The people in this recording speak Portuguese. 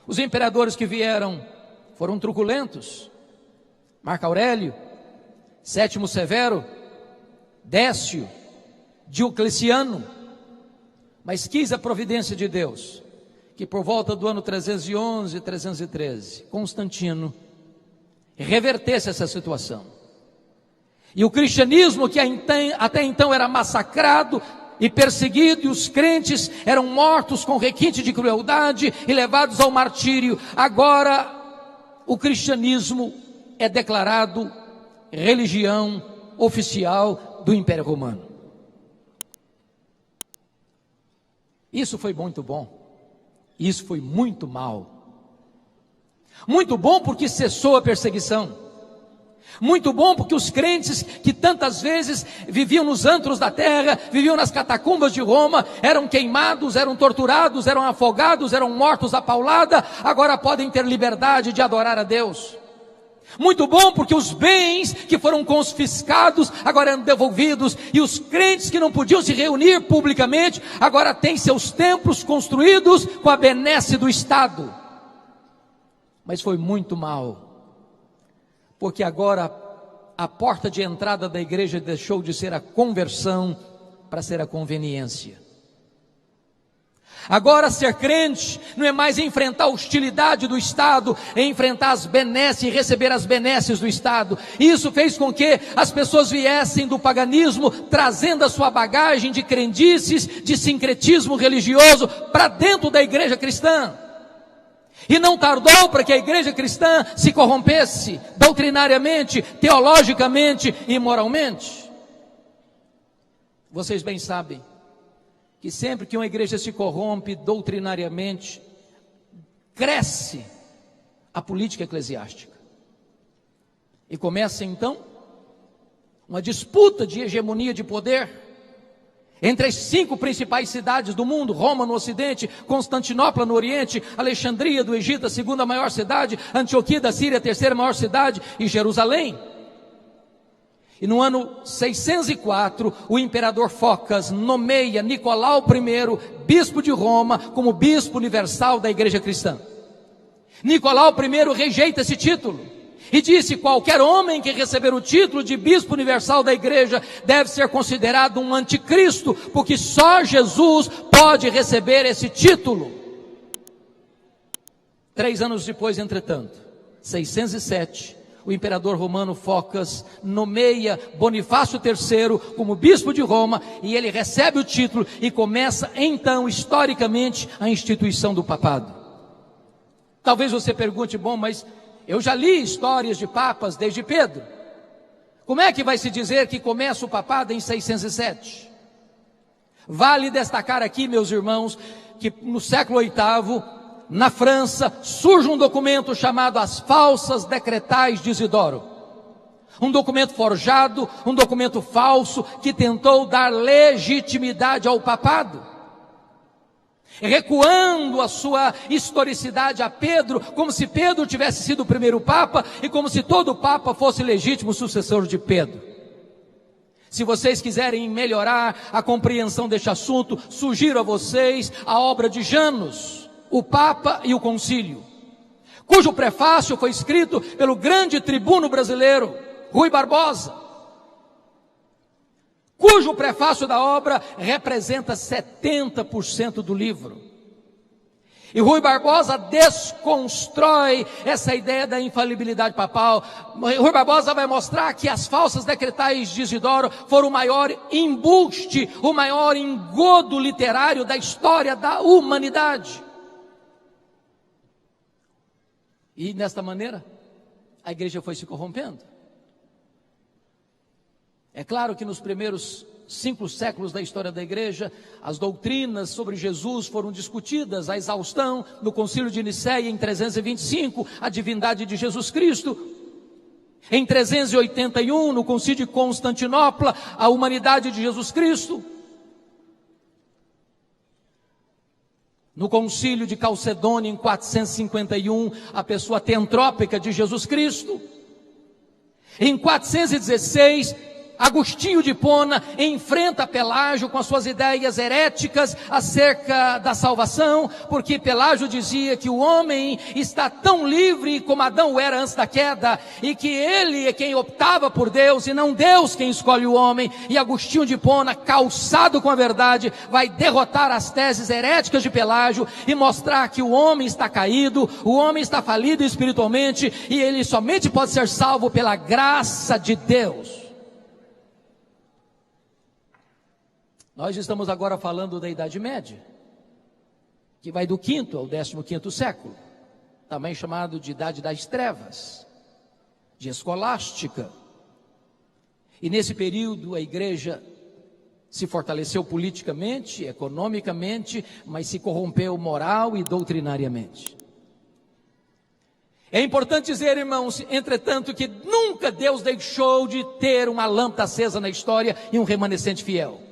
Os imperadores que vieram foram truculentos: Marco Aurélio, Sétimo Severo, Décio, Diocleciano. Mas quis a providência de Deus que por volta do ano 311, 313, Constantino revertesse essa situação. E o cristianismo, que até então era massacrado e perseguido, e os crentes eram mortos com requinte de crueldade e levados ao martírio, agora o cristianismo é declarado religião oficial do Império Romano. Isso foi muito bom. Isso foi muito mal. Muito bom porque cessou a perseguição. Muito bom porque os crentes que tantas vezes viviam nos antros da terra, viviam nas catacumbas de Roma, eram queimados, eram torturados, eram afogados, eram mortos à paulada, agora podem ter liberdade de adorar a Deus. Muito bom porque os bens que foram confiscados agora eram devolvidos, e os crentes que não podiam se reunir publicamente agora têm seus templos construídos com a benesse do Estado. Mas foi muito mal, porque agora a porta de entrada da igreja deixou de ser a conversão para ser a conveniência. Agora ser crente não é mais enfrentar a hostilidade do Estado, é enfrentar as benesses e receber as benesses do Estado. Isso fez com que as pessoas viessem do paganismo, trazendo a sua bagagem de crendices, de sincretismo religioso para dentro da igreja cristã. E não tardou para que a igreja cristã se corrompesse doutrinariamente, teologicamente e moralmente. Vocês bem sabem que sempre que uma igreja se corrompe doutrinariamente, cresce a política eclesiástica. E começa então uma disputa de hegemonia de poder entre as 5 principais cidades do mundo: Roma no ocidente, Constantinopla no oriente, Alexandria do Egito, a 2ª maior cidade, Antioquia da Síria, a 3ª maior cidade, e Jerusalém. E no ano 604, o imperador Focas nomeia Nicolau I, bispo de Roma, como bispo universal da igreja cristã. Nicolau I rejeita esse título e disse: qualquer homem que receber o título de bispo universal da igreja deve ser considerado um anticristo, porque só Jesus pode receber esse título. 3 anos depois, entretanto, 607, o imperador romano Focas nomeia Bonifácio III como bispo de Roma, e ele recebe o título e começa então, historicamente, a instituição do papado. Talvez você pergunte: bom, mas eu já li histórias de papas desde Pedro. Como é que vai se dizer que começa o papado em 607? Vale destacar aqui, meus irmãos, que no século VIII, na França, surge um documento chamado As Falsas Decretais de Isidoro. Um documento forjado, um documento falso, que tentou dar legitimidade ao papado, recuando a sua historicidade a Pedro, como se Pedro tivesse sido o primeiro papa, e como se todo papa fosse legítimo sucessor de Pedro. Se vocês quiserem melhorar a compreensão deste assunto, sugiro a vocês a obra de Janus, O Papa e o Concílio, cujo prefácio foi escrito pelo grande tribuno brasileiro, Rui Barbosa, cujo prefácio da obra representa 70% do livro. E Rui Barbosa desconstrói essa ideia da infalibilidade papal. Rui Barbosa vai mostrar que as falsas decretais de Isidoro foram o maior embuste, o maior engodo literário da história da humanidade. E desta maneira, a igreja foi se corrompendo. É claro que nos primeiros 5 séculos da história da igreja, as doutrinas sobre Jesus foram discutidas à exaustão no Concílio de Nicéia em 325, a divindade de Jesus Cristo. Em 381, no Concílio de Constantinopla, a humanidade de Jesus Cristo. No Concílio de Calcedônia, em 451, a pessoa teantrópica de Jesus Cristo. Em 416, Agostinho de Hipona enfrenta Pelágio com as suas ideias heréticas acerca da salvação, porque Pelágio dizia que o homem está tão livre como Adão era antes da queda, e que ele é quem optava por Deus e não Deus quem escolhe o homem. E Agostinho de Hipona, calçado com a verdade, vai derrotar as teses heréticas de Pelágio e mostrar que o homem está caído, o homem está falido espiritualmente, e ele somente pode ser salvo pela graça de Deus. Nós estamos agora falando da Idade Média, que vai do 5º ao 15º século, também chamado de Idade das Trevas, de escolástica. E nesse período a igreja se fortaleceu politicamente, economicamente, mas se corrompeu moral e doutrinariamente. É importante dizer, irmãos, entretanto, que nunca Deus deixou de ter uma lâmpada acesa na história e um remanescente fiel.